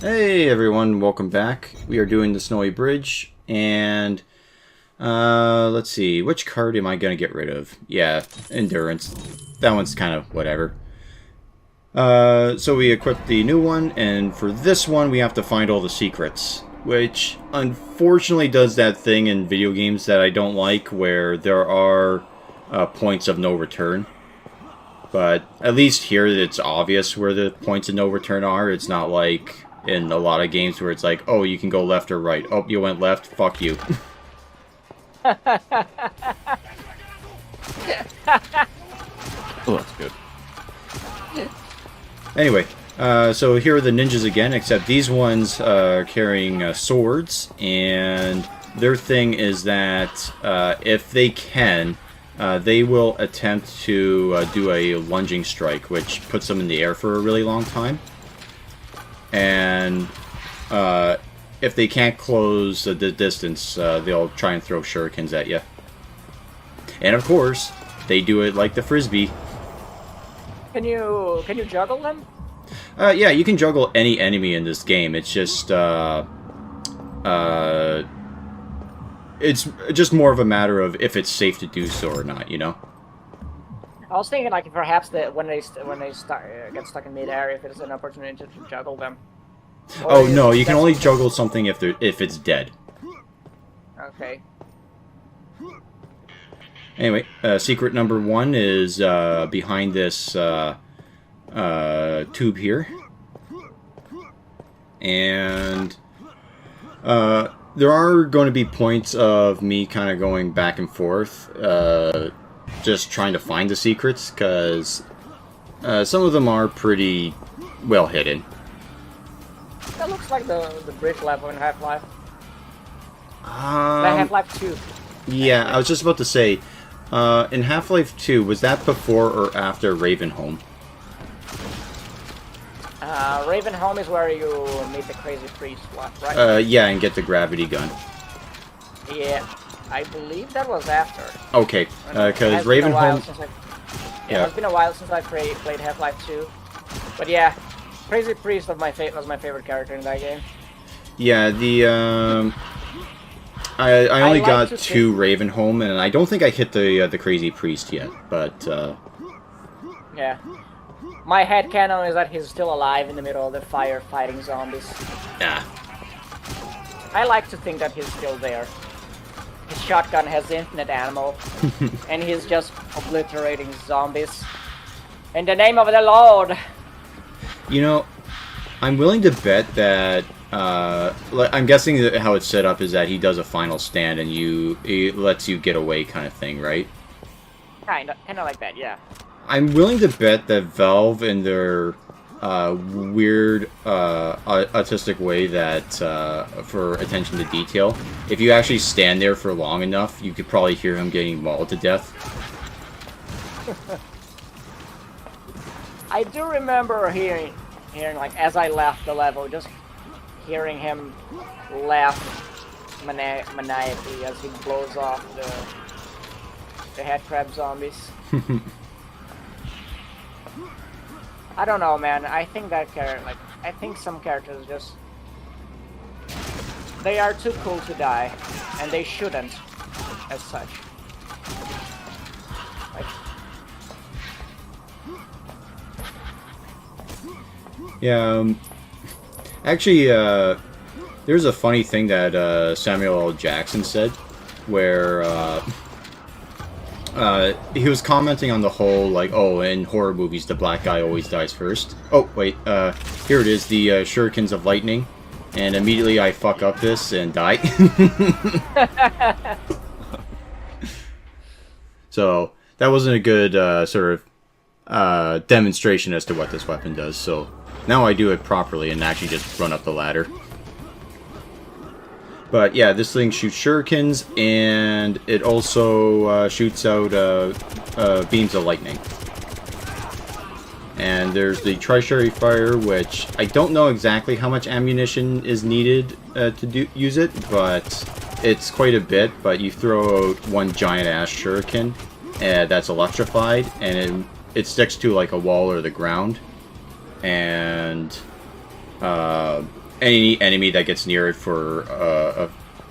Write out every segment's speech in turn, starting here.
Hey everyone, welcome back. We are doing the Snowy Bridge, and let's see, which card am I gonna get rid of? Yeah, Endurance. That one's kind of whatever. So we equipped the new one, and for this one we have to find all the secrets, which unfortunately does that thing in video games that I don't like, where there are points of no return. But at least here it's obvious where the points of no return are. It's not like in a lot of games where it's like, oh, you can go left or right. Oh, you went left? Fuck you. Oh, that's good. Anyway, so here are the ninjas again, except these ones are carrying swords, and their thing is that if they can, they will attempt to do a lunging strike, which puts them in the air for a really long time. And if they can't close the distance, they'll try and throw shurikens at you. And of course, they do it like the frisbee. Can you juggle them? Yeah, you can juggle any enemy in this game. It's just more of a matter of if it's safe to do so or not, you know. I was thinking like perhaps that when they get stuck in mid-air, if it's an opportunity to juggle them. Or Oh no, you can only juggle something if it's dead. Okay. Anyway, secret number 1 is behind this tube here, and there are going to be points of me kind of going back and forth, just trying to find the secrets, because some of them are pretty well hidden. That looks like the bridge level in Half-Life. Um, Half-Life 2. yeah, I was just about to say, in Half-Life 2, was that before or after Ravenholm? Ravenholm is where you meet the crazy priest, right? Yeah, and get the gravity gun. Yeah, I believe that was after. Okay, because Ravenholm... Yeah, it's been a while since I played Half-Life 2. But yeah, Crazy Priest was my favorite character in that game. Yeah, the I only got to Ravenholm, and I don't think I hit the Crazy Priest yet, but yeah. My headcanon is that he's still alive in the middle of the fire fighting zombies. yeah. I like to think that he's still there. His shotgun has infinite ammo, and he's just obliterating zombies. In the name of the Lord! You know, I'm willing to bet that I'm guessing that how it's set up is that he does a final stand and he lets you get away kind of thing, right? Kinda like that, yeah. I'm willing to bet that Valve, in their weird autistic way that for attention to detail, if you actually stand there for long enough, you could probably hear him getting mauled to death. I do remember hearing like as I left the level, just hearing him laugh maniacally as he blows off the head crab zombies. I don't know, man. I think that character, I think some characters just, they are too cool to die, and they shouldn't, as such. Like, yeah. Actually, there's a funny thing that Samuel L. Jackson said, where he was commenting on the whole, like, oh, in horror movies, the black guy always dies first. Oh, wait, here it is, the Shurikens of Lightning. And immediately I fuck up this and die. So, that wasn't a good, sort of, demonstration as to what this weapon does, so now I do it properly and actually just run up the ladder. But yeah, this thing shoots shurikens, and it also shoots out beams of lightning. And there's the Tri-Sherry Fire, which I don't know exactly how much ammunition is needed to use it, but it's quite a bit. But you throw out one giant-ass shuriken that's electrified, and it sticks to like a wall or the ground. And any enemy that gets near it for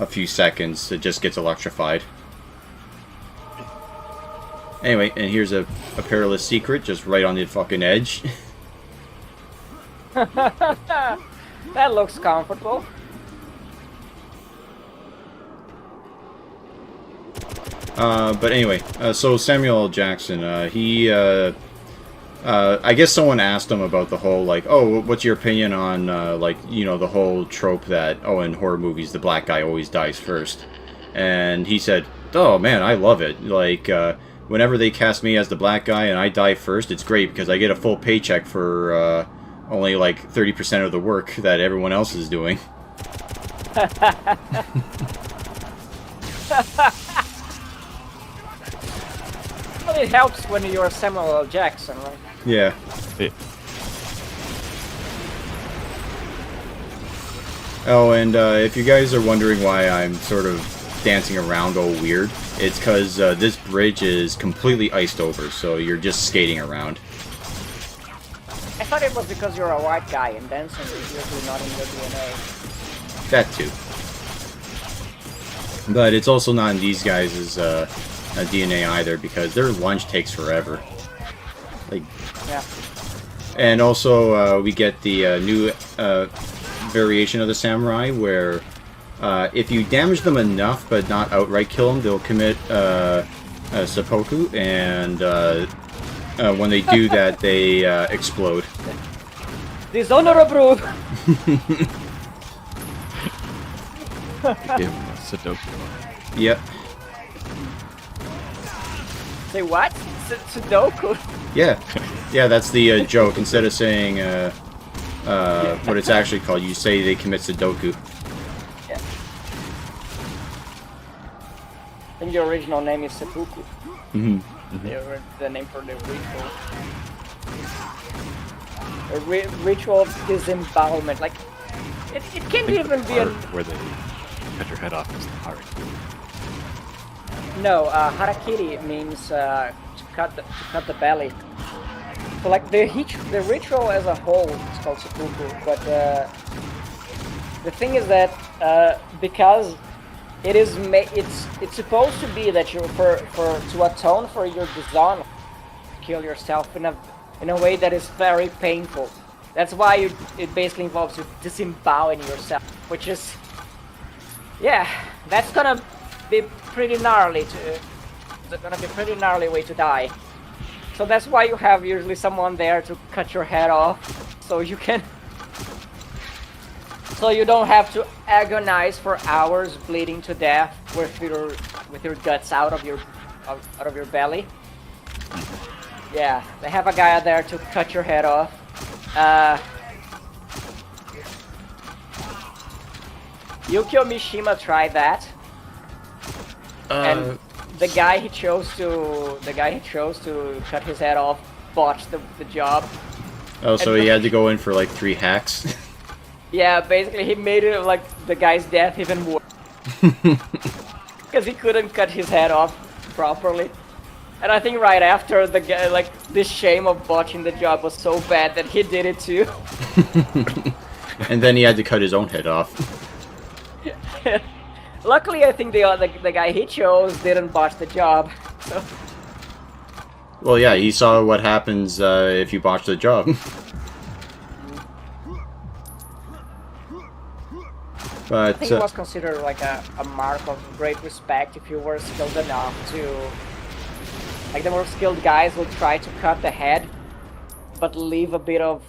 a few seconds, it just gets electrified. Anyway, and here's a perilous secret just right on the fucking edge. That looks comfortable. But anyway, so Samuel L. Jackson, he, I guess someone asked him about the whole, like, oh, what's your opinion on, like, you know, the whole trope that, oh, in horror movies, the black guy always dies first. And he said, oh, man, I love it. Like, whenever they cast me as the black guy and I die first, it's great because I get a full paycheck for, only, like, 30% of the work that everyone else is doing. Well, it helps when you're Samuel L. Jackson, right? Yeah. Oh, and if you guys are wondering why I'm sort of dancing around all weird, it's because this bridge is completely iced over, so you're just skating around. I thought it was because you're a white guy and dancing is usually not in your DNA. That too. But it's also not in these guys' DNA either, because their lunge takes forever. Like, yeah. And also, we get the new variation of the samurai, where if you damage them enough but not outright kill them, they'll commit seppuku, and when they do that, they explode. Dishonorable! Give him a Sudoku. Yep. Say what? Sudoku? Yeah. Yeah, that's the joke. Instead of saying what it's actually called, you say they commit Sudoku. Yeah. I think the original name is seppuku. Mm-hmm. The name for the ritual. A ritual of disembowelment. Like, it can't even be a... Where they cut your head off is the harakiri. No, harakiri means to cut the belly. So like the ritual as a whole is called seppuku, but the thing is that because it's supposed to be that you to atone for your dishonor, kill yourself in a way that is very painful. That's why it basically involves you disemboweling yourself, which is, yeah, that's gonna be pretty gnarly it's gonna be a pretty gnarly way to die. So that's why you have usually someone there to cut your head off, so you don't have to agonize for hours bleeding to death with your guts out of your belly. Yeah, they have a guy there to cut your head off. Yukio Mishima tried that. And the guy he chose to cut his head off botched the job. Oh, so he had to go in for like 3 hacks? Yeah, basically he made it like the guy's death even worse. Because he couldn't cut his head off properly. And I think right after the guy, like, this shame of botching the job was so bad that he did it too. And then he had to cut his own head off. Luckily, I think the guy he chose didn't botch the job. So. Well, yeah, he saw what happens if you botch the job. But I think it was considered like a mark of great respect if you were skilled enough to... Like, the more skilled guys will try to cut the head, but leave a bit of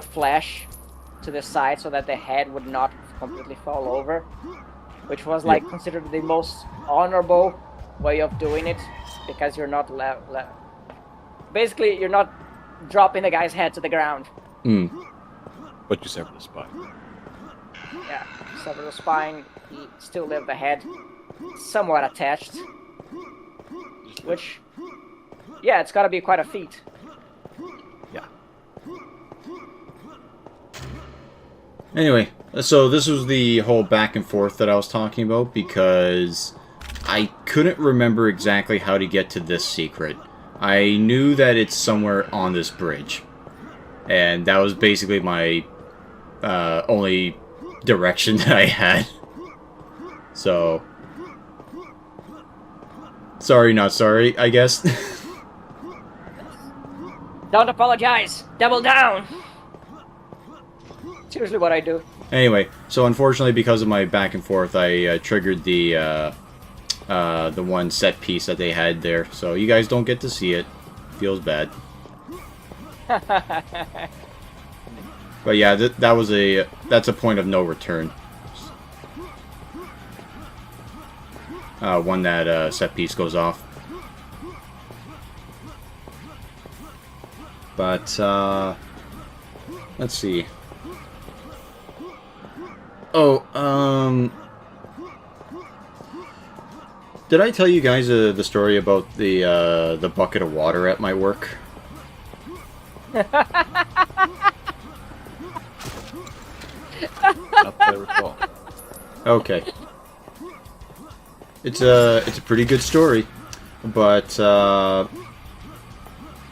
flesh to the side so that the head would not completely fall over. Which was like considered the most honorable way of doing it, because you're not basically you're not dropping the guy's head to the ground. But you sever the spine. Yeah, sever the spine, you still leave the head somewhat attached. Which, yeah, it's gotta be quite a feat. Yeah. anyway, so this was the whole back and forth that I was talking about, because I couldn't remember exactly how to get to this secret. I knew that it's somewhere on this bridge. And that was basically my only direction that I had. So, sorry, not sorry, I guess. Don't apologize. Double down. It's usually what I do. Anyway, so unfortunately, because of my back and forth, I triggered the one set piece that they had there. So you guys don't get to see it. Feels bad. But yeah, that's a point of no return. When that set piece goes off. But let's see. Oh, did I tell you guys the story about the bucket of water at my work? Not that I recall. Okay. It's a pretty good story, but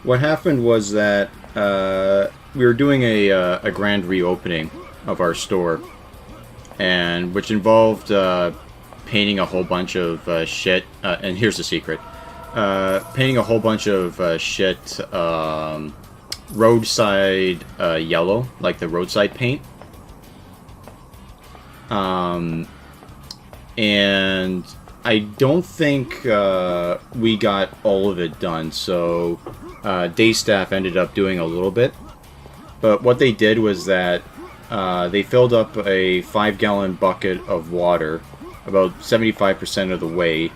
what happened was that we were doing a grand reopening of our store, and which involved painting a whole bunch of shit. And here's the secret: painting a whole bunch of shit roadside yellow, like the roadside paint. And I don't think we got all of it done, so day staff ended up doing a little bit. But what they did was that they filled up a 5-gallon bucket of water, about 75% of the way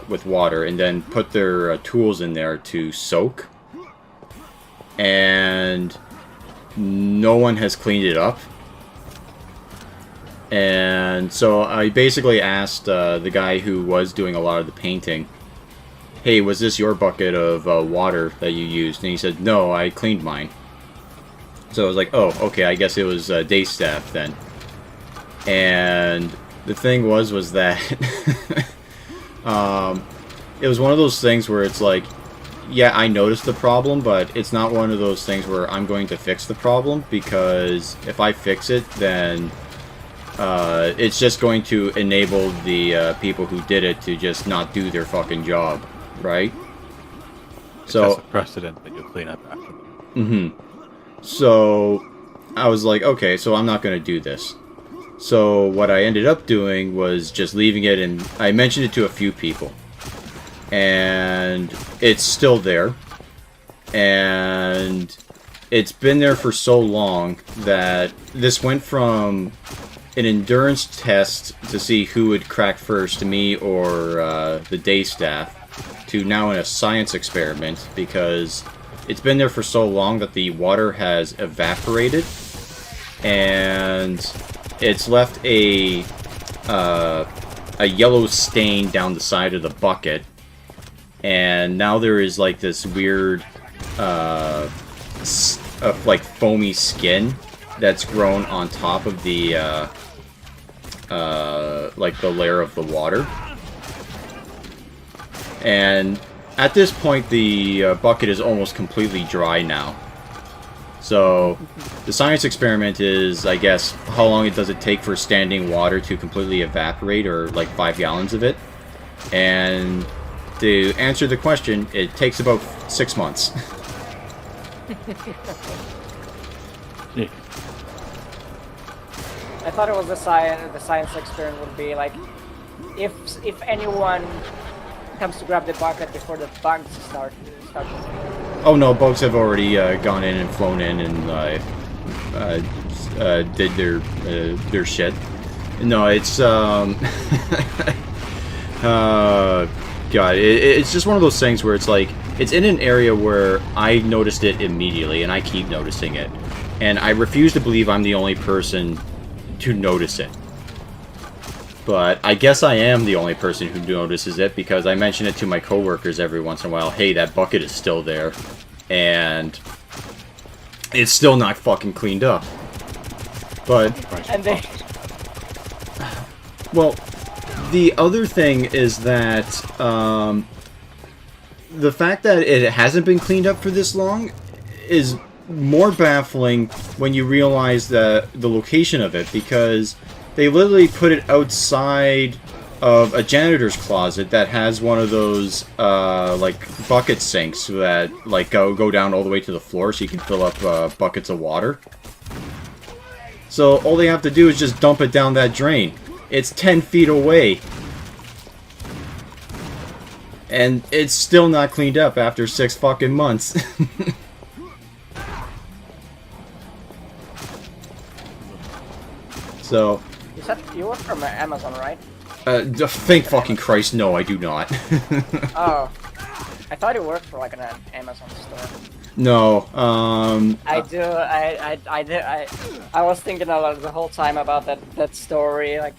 with water, and then put their tools in there to soak. And no one has cleaned it up. And so I basically asked the guy who was doing a lot of the painting, hey, was this your bucket of water that you used? And he said, no, I cleaned mine. So I was like, oh, okay, I guess it was day staff then. And the thing was that it was one of those things where it's like, yeah, I noticed the problem, but it's not one of those things where I'm going to fix the problem, because if I fix it, then it's just going to enable the people who did it to just not do their fucking job, right? So That's a precedent that you'll clean up after them. Mm-hmm. So I was like, okay, so I'm not going to do this. So what I ended up doing was just leaving it, and I mentioned it to a few people. And it's still there. And it's been there for so long that this went from an endurance test to see who would crack first, me or the day staff, to now in a science experiment, because it's been there for so long that the water has evaporated, and it's left a yellow stain down the side of the bucket, and now there is like this weird like foamy skin that's grown on top of the like the layer of the water. And at this point, the bucket is almost completely dry now. So the science experiment is, I guess, how long does it take for standing water to completely evaporate, or like 5 gallons of it? And to answer the question, it takes about 6 months. Yeah. I thought it was the science experiment would be like, if anyone comes to grab the bucket before the bugs start. Oh no, bugs have already gone in and flown in and did their shit. No, it's God, it's just one of those things where it's like, it's in an area where I noticed it immediately, and I keep noticing it, and I refuse to believe I'm the only person to notice it. But I guess I am the only person who notices it, because I mention it to my coworkers every once in a while. Hey, that bucket is still there, and it's still not fucking cleaned up. But And they well, the other thing is that the fact that it hasn't been cleaned up for this long is more baffling when you realize the location of it, because they literally put it outside of a janitor's closet that has one of those like bucket sinks that like go down all the way to the floor, so you can fill up buckets of water. So all they have to do is just dump it down that drain. It's 10 feet away. And it's still not cleaned up after 6 fucking months. So... You said you work from Amazon, right? Thank fucking Christ, no, I do not. Oh. I thought you worked for like an Amazon store. No, I do. I was thinking the whole time about that story. Like,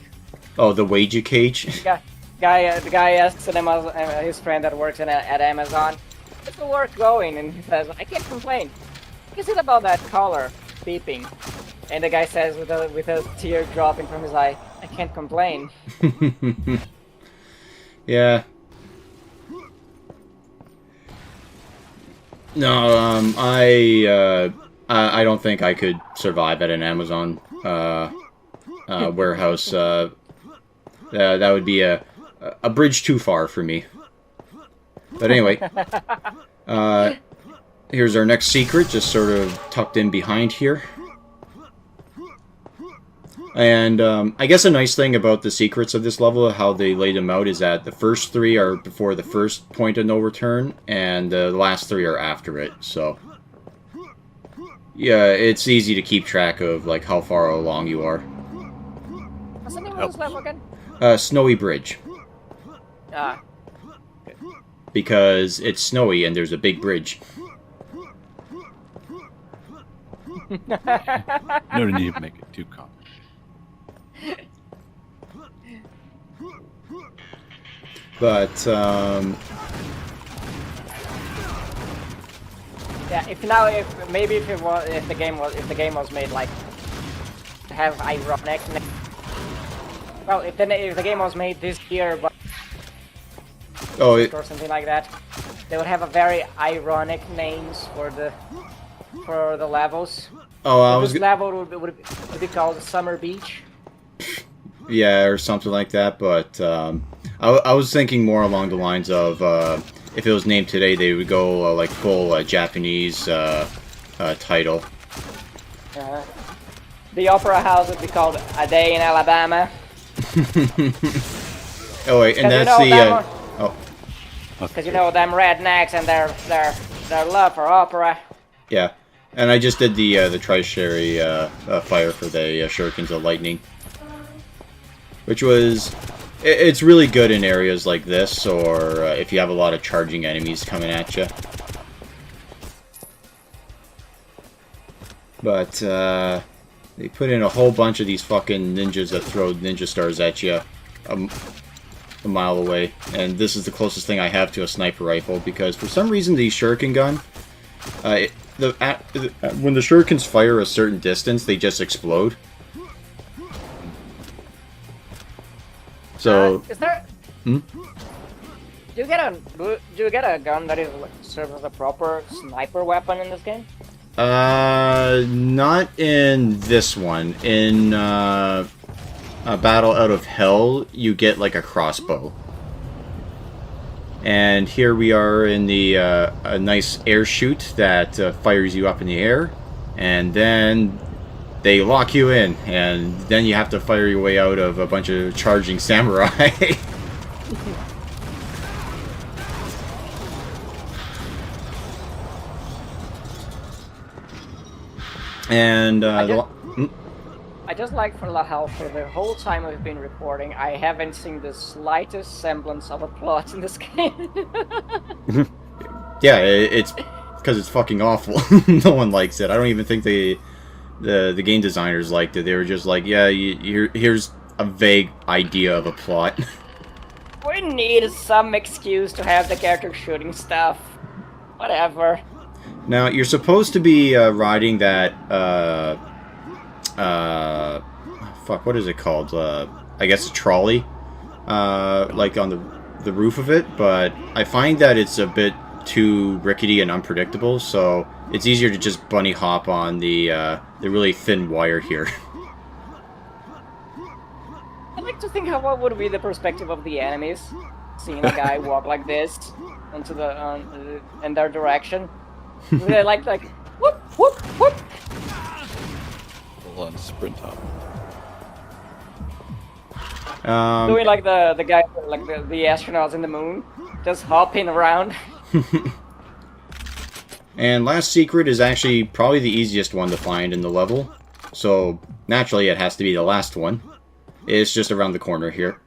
oh, the wage cage. the guy asks his friend that works at Amazon, "How's the work going?" And he says, "I can't complain. What is it about that collar beeping?" And the guy says with a tear dropping from his eye, "I can't complain." Yeah. No, I don't think I could survive at an Amazon warehouse. That would be a bridge too far for me. But anyway, here's our next secret, just sort of tucked in behind here. And I guess a nice thing about the secrets of this level, how they laid them out, is that the first 3 are before the first point of no return, and the last 3 are after it. So, yeah, it's easy to keep track of like how far along you are. What's the name of this level again? Snowy Bridge. Ah. Because it's snowy and there's a big bridge. No need to make it too complicated. But yeah, if the game was made like to have ironic. Well, if the game was made this year, but or something like that, they would have a very ironic names for the levels. oh, This level would be called Summer Beach. Yeah, or something like that, but I was thinking more along the lines of if it was named today, they would go like full Japanese title. The Opera House would be called A Day in Alabama. Oh wait, and that's oh Because you know them rednecks and their love for opera. yeah, and I just did the Tri-Sherry fire for the Shurikens of Lightning, which was it's really good in areas like this, or if you have a lot of charging enemies coming at you. But they put in a whole bunch of these fucking ninjas that throw ninja stars at you a mile away, and this is the closest thing I have to a sniper rifle, because for some reason the Shuriken gun, when the Shurikens fire a certain distance, they just explode. So is there? Do you get a gun that is serves as a proper sniper weapon in this game? Not in this one. In a Battle Out of Hell, you get like a crossbow. And here we are in the a nice air chute that fires you up in the air, and then they lock you in, and then you have to fire your way out of a bunch of charging samurai. And I just like for the whole time we've been recording, I haven't seen the slightest semblance of a plot in this game. yeah, it's because it's fucking awful. No one likes it. I don't even think the game designers liked it. They were just like, yeah, here's a vague idea of a plot. We need some excuse to have the character shooting stuff. Whatever. Now, you're supposed to be riding that, fuck, what is it called? I guess a trolley, like on the roof of it, but I find that it's a bit too rickety and unpredictable, so it's easier to just bunny hop on the really thin wire here. I like to think what would be the perspective of the enemies, seeing a guy walk like this into the in their direction. They're like whoop whoop whoop. Full on sprint hop. Doing like the guy, like the astronauts in the moon, just hopping around. And last secret is actually probably the easiest one to find in the level, so naturally it has to be the last one. It's just around the corner here.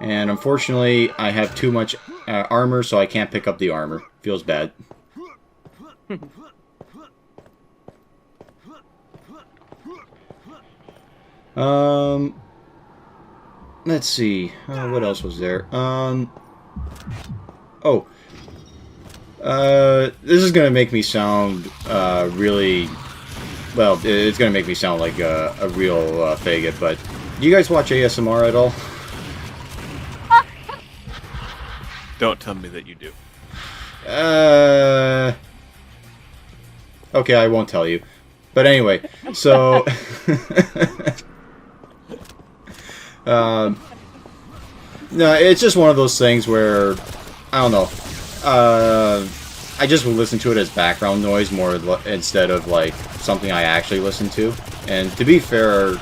And unfortunately, I have too much armor, so I can't pick up the armor. Feels bad. Let's see. What else was there? This is gonna make me sound really. Well, it's gonna make me sound like a real faggot. But do you guys watch ASMR at all? Don't tell me that you do. Okay, I won't tell you. But anyway, so no, it's just one of those things where I don't know. I just would listen to it as background noise more instead of like something I actually listen to. And to be fair,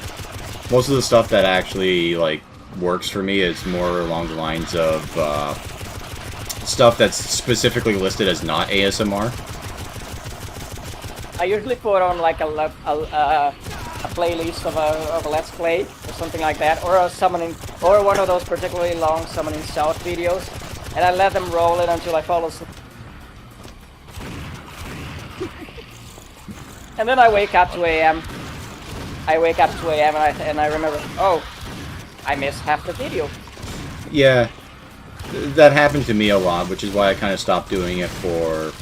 most of the stuff that actually like works for me is more along the lines of stuff that's specifically listed as not ASMR. I usually put on like a playlist of a Let's Play or something like that, or a summoning, or one of those particularly long summoning south videos, and I let them roll it until I fall asleep. And then I wake up 2 a.m. And I remember, oh, I missed half the video. Yeah, that happened to me a lot, which is why I kind of stopped doing it for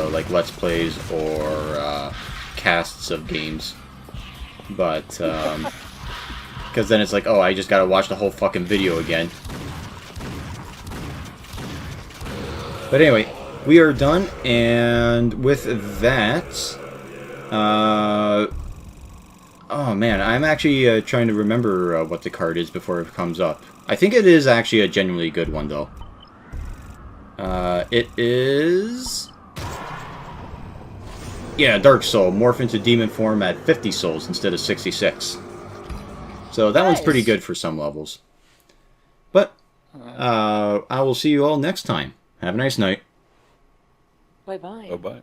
like Let's Plays or casts of games. But because then it's like, oh, I just gotta watch the whole fucking video again. But anyway, we are done, and with that, oh man, I'm actually trying to remember what the card is before it comes up. I think it is actually a genuinely good one, though. It is... Yeah, Dark Soul. Morph into demon form at 50 souls instead of 66. So that one's pretty good for some levels. But, I will see you all next time. Have a nice night. Bye-bye. Bye-bye.